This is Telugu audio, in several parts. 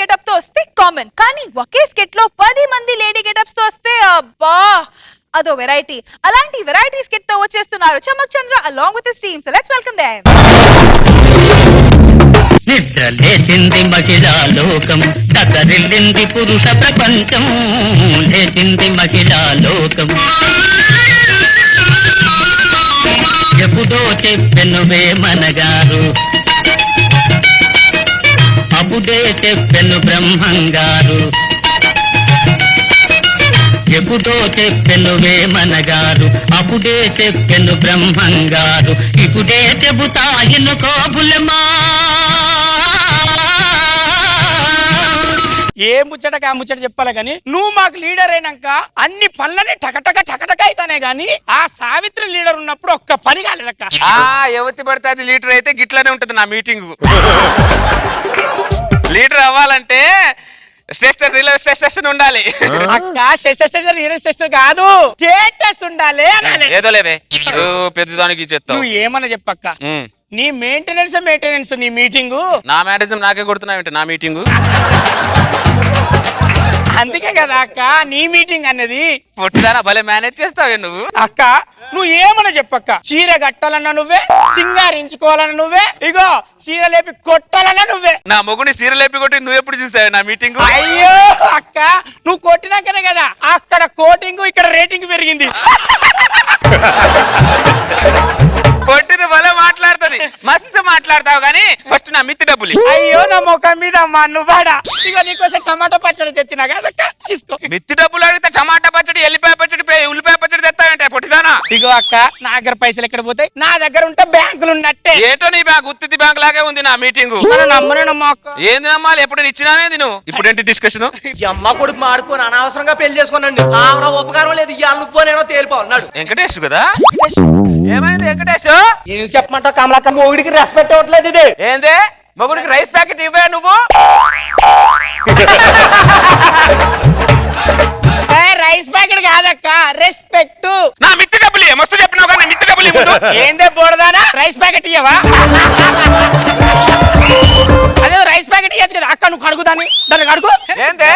గెటప్ తో వస్తే కామన్, కానీ ఒకే స్కెట్ లో 10 మంది లేడీ గెటప్స్ తో వస్తే అబ్బా అదో వెరైటీ. అలాంటి వెరైటీ స్కెట్ తో వచ్చేస్తున్నారు Chammak Chandra along with his team. So let's welcome them. నిద్రలేచింది మహిళా లోకం, దసరిల్లింది పురుష ప్రపంచం. లేచింది మహిళా లోకం, ఎప్పుడో చెప్పెనువే మనగారు, అప్పుడే చెప్పెను బ్రహ్మంగారు. ఎప్పుడో చెప్పెనువే మనగారు, అప్పుడే చెప్పెను బ్రహ్మంగారు. ఇప్పుడే చెబుతా ఎన్నుకో బులమా. ఏ ముచ్చటకి ఆ ముచ్చట చెప్పాలి గాని, నువ్వు మాకు లీడర్ అయినాక అన్ని పనులని టకటక అయితానే గాని, ఆ సావిత్రి లీడర్ ఉన్నప్పుడు ఒక్క పని కాలేదక్క. ఎవతి పడితే అది లీడర్ అయితే గిట్లనే ఉంటది నా మీటింగ్. లీడర్ అవ్వాలంటే రైల్వే స్టేషన్ ఉండాలి అక్క. స్టేషన్ కాదు, స్టేటస్ ఉండాలి అనాలి. ఏదో లేవే పెద్దదానికి చెప్తావు. నువ్వు ఏమన్నా చెప్పక్క, నీ మెయింటెనెన్స్ నీ మీటింగు. నా మ్యారేజ్ నాకే కొడుతున్నావు నా మీటింగు. అందుకే కదా అక్క నీ మీటింగ్ అన్నది. పొట్టుదానా భలే మేనేజ్ చేస్తావే నువ్వు. అక్క నువ్వు ఏమన్నా చెప్పక్క, చీర కట్టాలన్నా నువ్వే, సింగారించుకోవాలన్నా నువ్వే, ఇగో చీర లేపి కొట్టాలన్నా నువ్వే. నా మొగుని చీర లేపి కొట్టి నువ్వు ఎప్పుడు చూసావు నా మీటింగ్? అయ్యో అక్క, నువ్వు కొట్టినాకనే కదా అక్కడ కోటింగ్ ఇక్కడ రేటింగ్ పెరిగింది. కొట్టిది భలే మాట్లాడుతుంది, మస్తు మాట్లాడతావు కానీ ఫస్ట్ నా మిత్తి డబ్బులు. అయ్యో నా ముఖం మీద నువ్వాడా. ఇగో నీకోసం టమాటో పచ్చడి తెచ్చినా కదక్క, తీసుకో. మిత్తి డబ్బులు అడిగితే టమాటా పచ్చడి, ఎల్లిపాయ పచ్చడి, ఉల్లిపాయ పచ్చడి తెస్తావంటే పొట్టిదానా. ఇగో అక్క, నా దగ్గర పైసలు ఎక్కడ పోతాయి? నా దగ్గర ఉంటే బ్యాంకులు ఉన్నట్టే. ఏంటో నీ బ్యాంక్ ఉత్తి బ్యాంక్ లాగే ఉంది నా మీటింగ్. నమ్మను అక్క. ఏంది నమ్మాలి? ఎప్పుడు ఇచ్చినావేది నువ్వు? ఇప్పుడు ఏంటి డిస్కషన్? అమ్మ కొడుకు మాడుకొని అనవసరంగా పెళ్లి చేసుకోనండి. ఉపకారం లేదు, ఇవాళ పోనేనో తేలిపోన్నాడు. వెంకటేష్ కదా? ఏమైంది వెంకటేష్? ఏం చెప్పమంటావు కమలక్క, మొగుడికి రెస్పెక్ట్ ఇవ్వట్లేదు. ఇది ఏందే మొగుడికి రైస్ ప్యాకెట్ ఇవ్వే నువ్వు? రైస్ ప్యాకెట్ కాదక్క, రెస్పెక్ట్. నా మిత్తి డబ్బులు మస్తు చెప్పినావు కానీ మిత్తి డబ్బులు ఏందే బోడదానా, రైస్ ప్యాకెట్ ఇయ్యవా? అదే రైస్ ప్యాకెట్ ఇవ్వచ్చు కదా అక్క, నువ్వు కడుగుదాని దాన్ని కడుగు. ఏందే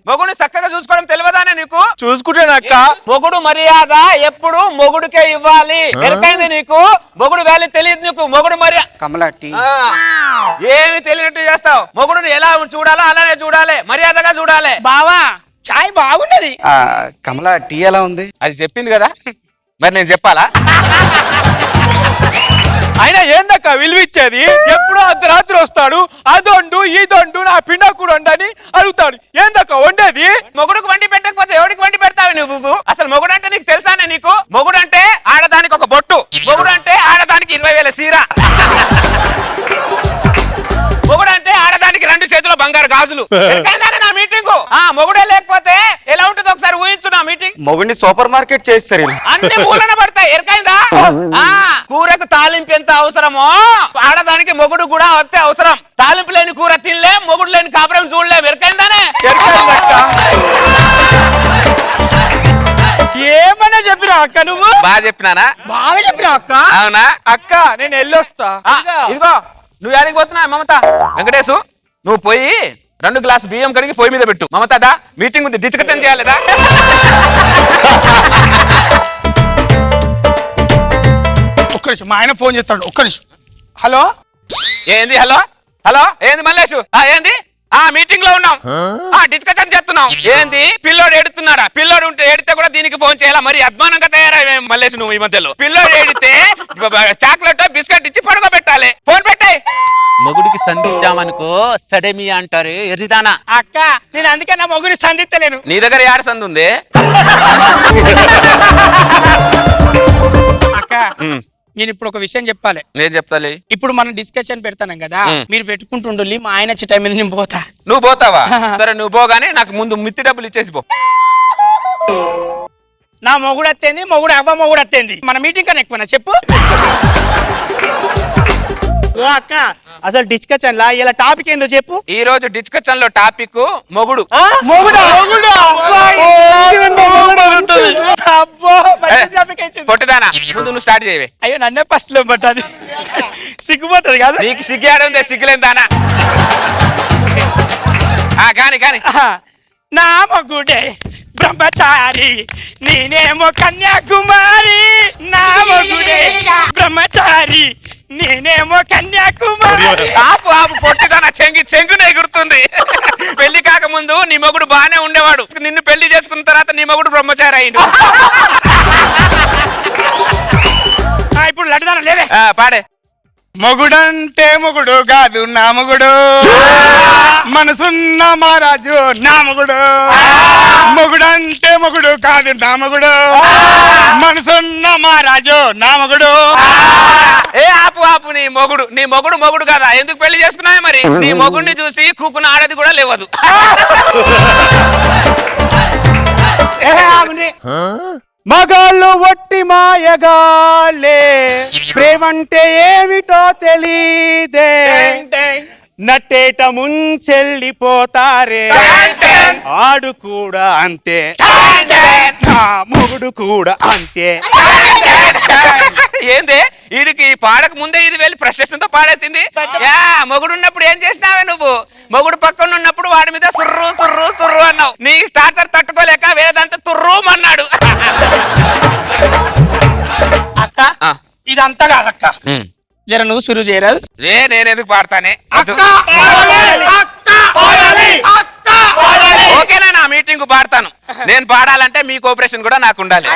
మొగుడిని చక్కగా చూసుకోవడం తెలియదానే నీకు? చూసుకుంటేనక్క. మొగుడు మర్యాద ఎప్పుడు మొగుడికే ఇవ్వాలి. ఎరకైంది నీకు? మొగుడు వాల్యూ తెలియదు నీకు. మొగుడు మర్యాద కమలట్టి ఏమి తెలియనట్టు చేస్తావు. మొగుడుని ఎలా చూడాలో అలానే చూడాలి, మర్యాదగా చూడాలి. బావా చాయ్ బాగున్నది. కమల టీ ఎలా ఉంది? అది చెప్పింది కదా, మరి నేను చెప్పాలా? అయినా ఏందక్క విలువిచ్చేది? ఎప్పుడో అర్ధరాత్రి వస్తాడు, అదొండు ఇదొండు నా పిండకుడు వండని అడుగుతాడు. ఏందక్క వండేది? మొగుడుకు వండి పెట్టకపోతే ఎవరికి వండి పెడతావు నువ్వు? అసలు మొగుడు అంటే నీకు తెలుసానే? నీకు మొగుడు అంటే ఆడదానికి ఒక బొట్టు, మొగుడు అంటే ఆడదానికి 20,000 సీర, మొగుడు అంటే ఆడదానికి 2 చేతుల బంగారు గాజులు. నా మీటింగ్ మొగుడే లేకపోతే ఎలా ఉంటుంది ఒకసారి ఊహించు. నా మీటింగ్ మొగుడిని సూపర్ మార్కెట్ చేస్తారు. అన్ని మూలన పడతాయి. ఎరకైందా? కూరకు తాలింపు ఎంత అవసరమో ఆడదానికి మొగుడు కూడా అంతే అవసరం. తాలింపు లేని కూర తినలేం, మొగుడు లేని కాపురం చూడలేం. ఎరకైందానే? ఏమన్నా చెప్పినా అక్క? నువ్వు బాగా చెప్పినానా? బాగా చెప్పినా అక్క. అవునా అక్క నేను వెళ్ళొస్తా. ఇదిగో నువ్వు యాడికి పోతున్నా మమత? వెంకటేశు నువ్వు పోయి 2 గ్లాసు బియ్యం కడిగి పొయ్యి మీద పెట్టు. మమతట మీటింగ్ ఉంది, డిస్కషన్ చేయాలిదా? ఒక్క నిమిషం, మా ఆయన ఫోన్ చేస్తాడు. ఒక్క నిమిషం. హలో ఏంది? హలో హలో ఏంది మల్లేషు? ఏంది? మీటింగ్ లో ఉన్నాం, డిస్కషన్ చేస్తున్నాం. ఏంది పిల్లోడు ఏడుతున్నాడా? పిల్లోడు ఉంటే ఏడితే కూడా దీనికి ఫోన్ చేయాలా? మరి అద్మానంగా తయారై మల్లేష్ నువ్వు ఈ మధ్యలో. పిల్లోడు ఏడితే చాక్లెట్ బిస్కెట్ ఇచ్చి పడుకోబెట్టాలి. ఫోన్ పెట్టాయి. మొగుడికి సంధించామనుకో సడమి అంటారు. ఎరిదానా? అక్క నేను అందుకే నా మొగుడిని సంధిస్తలేను. నీ దగ్గర ఏడ సంధి ఉంది? అక్క నేను ఇప్పుడు ఒక విషయం చెప్పాలి. నేను చెప్తాలి. ఇప్పుడు మనం డిస్కషన్ పెడతాను కదా, మీరు పెట్టుకుంటుండు. మా ఆయన వచ్చే టైం మీద నేను పోతా. నువ్వు పోతావా? సరే నువ్వు పోగానే నాకు ముందు మిత్తి డబ్బులు ఇచ్చేసి పో. నా మొగుడు అత్తేంది, మొగుడు అవ్వ మొగుడు అత్తేంది. మన మీటింగ్ కన్నా ఎక్కువ చెప్పు. ఓ అక్క అసలు డిస్కషన్ లా ఇలా టాపిక్ ఏందో చెప్పు. ఈ రోజు డిస్కషన్ లో టాపిక్ మొగుడు. పొట్టిదానా ముందు నువ్వు స్టార్ట్ చేయవే. అయ్యో నన్నే ఫస్ట్ లో పట్టది, సిగ్గుపోతుంది కదా. నీకు సిగ్గాడుందే, సిగ్గులేని దానా. గాని గాని నా మగుడే బ్రహ్మచారి నేనేమో కన్యాకుమారి నా మగుడే బ్రహ్మచారి నేనేమో కన్యాకుమారి ఆపు ఆపు పొట్టిదాన చెంగునే ఎగురుతుంది పెళ్లి కాకముందు నీ మొగుడు బానే ఉండేవాడు నిన్ను పెళ్లి చేసుకున్న తర్వాత నీ మొగుడు బ్రహ్మచారి అయిండు ఇప్పుడు లడ్డుదాన లేవే పాడే మొగుడంటే మొగుడు కాదు నా మొగుడు మనసున్న మహారాజు నా మొగుడు మొగుడంటే మొగుడు కాదు నా మొగుడు మనసున్న మహారాజు నా మొగుడు ఏ ఆపు ఆపు నీ మొగుడు మొగుడు కదా ఎందుకు పెళ్లి చేసుకున్నావే మరి నీ మొగుడిని చూసి కూకున ఆడది కూడా లేవదు మగాళ్ళు ఒట్టి మాయగాళ్ళే ప్రేమంటే ఏమిటో తెలీదే నట్టేట ముంచెల్లిపోతారే ఆడు కూడా అంతే నా మొగుడు కూడా అంతే ఏంది వీడికి పాడక ముందే ఇది వెళ్ళి ఫ్రస్ట్రేషన్ తో పాడేసింది యా మొగుడు ఉన్నప్పుడు ఏం చేసినావే నువ్వు మొగుడు పక్కన ఉన్నప్పుడు వాడి మీద సుర్రు సుర్రు సుర్రు అన్నావు నీ టార్చర్ తట్టుకోలేక వేదంతా తుర్రుమన్నాడు అక్క ఇదంతా కాదక్క జర నువ్వు సురు చేయరాదు నేను ఎందుకు పాడతానే ఓకేనా నా మీటింగ్ పాడతాను నేను పాడాలంటే మీ కోఆపరేషన్ కూడా నాకు ఉండాలి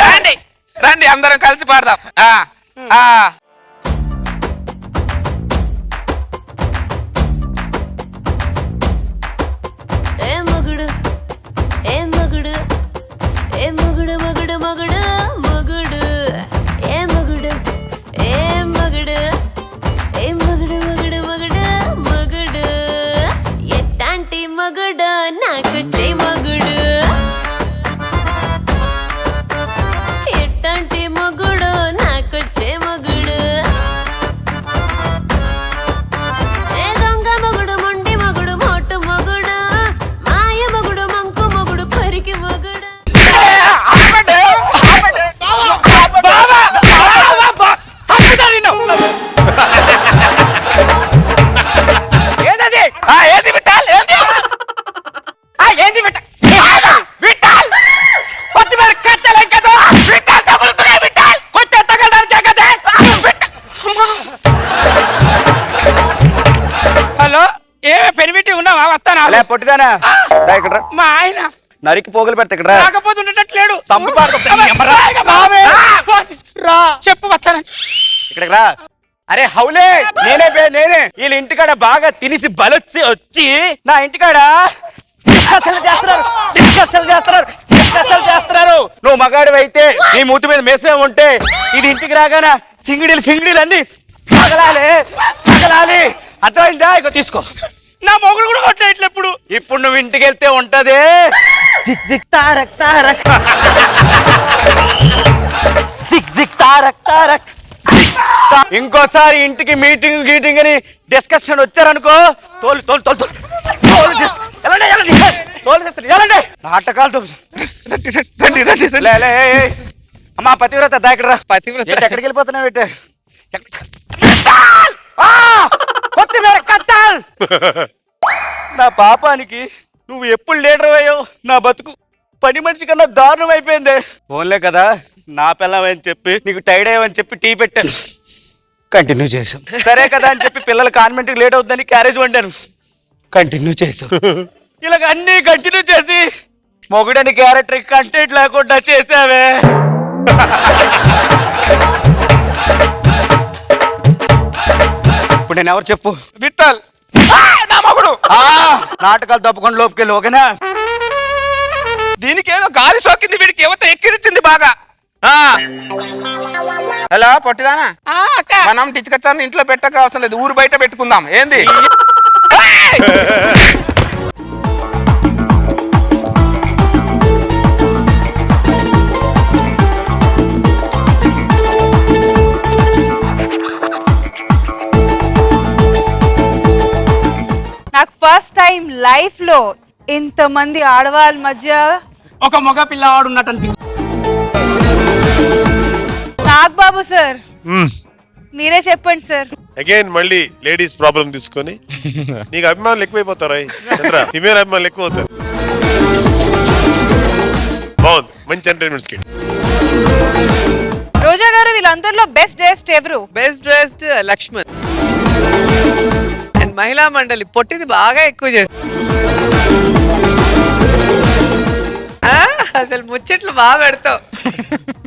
రండి రండి అందరం కలిసి పాడదాం ఏ మగుడు ఏ మగుడు ఏ మగుడు మగుడు మగుడు మగుడు ఏ మగుడు ఏ మగుడు ఏ మగుడు మగుడు మగుడు మగుడు ఎట్టాంటి మగుడు నాకు చెయ్యి మగుడు ఎట్టాంటి మగుడు నాకు చెయ్యి మగుడు ఏ దొంగ మగుడు మొండి మగుడు మోటు మగుడు మాయ మగుడు మంకు మగుడు పరికి మగుడు ఏది విట్టాల్ ఏంది విట్టాల్ పత్తి మీద కట్టెలు కదా విట్టాల్ తగులుతున్నాయి విట్టాల్ కొట్టే తగలడానికి కదా హలో ఏమే పెరిమిటి ఉన్నావా వస్తానా పొట్టిదానా మా ఆయన నరికి పోగులు పెడతా ఇక్కడ రాకపోతే ఉండట్లేడు సంపు పారకపోతే చెప్పు వస్తాను ఇక్కడికి రా అరే హౌలే నేనే వీళ్ళ ఇంటికాడ బాగా తినిసి బలొచ్చి వచ్చి నా ఇంటికాడ డిస్కషన్లు చేస్తున్నారు నువ్వు మగాడివి అయితే నీ మూతి మీద మేసమే ఉంటే ఇది ఇంటికి రాగానే సింగిడీలు అన్ని పగలాలి అర్థమైందా ఇక తీసుకో నా మొగుడు కూడా కొట్టేట్లు ఇప్పుడు నువ్వు ఇంటికి వెళ్తే ఉంటది జిక్ జిక్ తారక్ తారక్ జిక్ జిక్ తారక్ తారక్ ఇంకోసారి ఇంటికి మీటింగ్ గీటింగ్ అని డిస్కషన్ వచ్చారనుకో తోలు తోలు తోలు తోలు వెళ్ళండి నాటకాలతో అమ్మా పతివ్రత దాకరా పతివ్రత ఎక్కడికి వెళ్ళిపోతున్నావు ఏంటి కొత్తిమీర కట్టాల్ నా పాపానికి నువ్వు ఎప్పుడు లీడర్ అయ్యావు నా బతుకు పని మనిషి కన్నా దారుణం అయిపోయింది ఫోన్లే కదా నా పిల్లవని చెప్పి నీకు టైర్డ్ అయ్యావని చెప్పి టీ పెట్టాను కంటిన్యూ చేసాం సరే కదా అని చెప్పి పిల్లలు కాన్వెంట్కి లేట్ అవుతుందని క్యారేజ్ వండాను కంటిన్యూ చేసాం ఇలాగ అన్ని కంటిన్యూ చేసి మొగుడని క్యారెక్టర్ కంటెంట్ లేకుండా చేసావే ఇప్పుడు నేను ఎవరు చెప్పు విట్టాల్ నా మొగుడు నాటకాలు తప్పకుండా లోపుకెళ్ళి ఓకేనా దీనికి ఏదో గాలి సోకింది వీడికి యువత ఎక్కిరిచ్చింది బాగా హలో పొట్టిదానా మనం టిచ్చుకొచ్చాను ఇంట్లో పెట్టక అవసరం లేదు ఊరు బయట పెట్టుకుందాం ఏంది నాకు ఫస్ట్ టైం లైఫ్ లో ఇంతమంది ఆడవాళ్ళ మధ్య ఒక మగ పిల్లవాడు ఉన్నట్టు అనిపించింది నాగబాబు సార్ మీరే చెప్పండి సార్. అగైన్ మళ్ళీ లేడీస్ ప్రాబ్లం తీసుకొని నీకు అభిమానులు ఎక్కువైపోతారు చంద్ర, ఫిమేల్ అభిమానులు ఎక్కువ అవుతారు. బాగుంది, మంచి ఎంటర్టైన్మెంట్ స్కిట్. రోజా గారు, వీళ్ళందరిలో బెస్ట్ డ్రెస్డ్ ఎవరు? బెస్ట్ డ్రెస్డ్ లక్ష్మణ్ అండ్ మహిళా మండలి పొట్టిది బాగా ఎక్కువ చేస్తుంది. అసలు ముచ్చట్లు బాగా పెడతావు,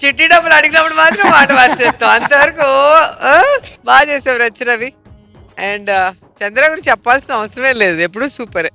చిట్టి డబ్బులు అడిగినప్పుడు మాత్రం మాట మార్చేస్తావు. అంతవరకు బాగా చేసావు రవి. అండ్ చంద్ర గురించి చెప్పాల్సిన అవసరమే లేదు, ఎప్పుడు సూపరే.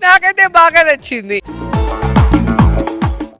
నాకైతే బాగా నచ్చింది.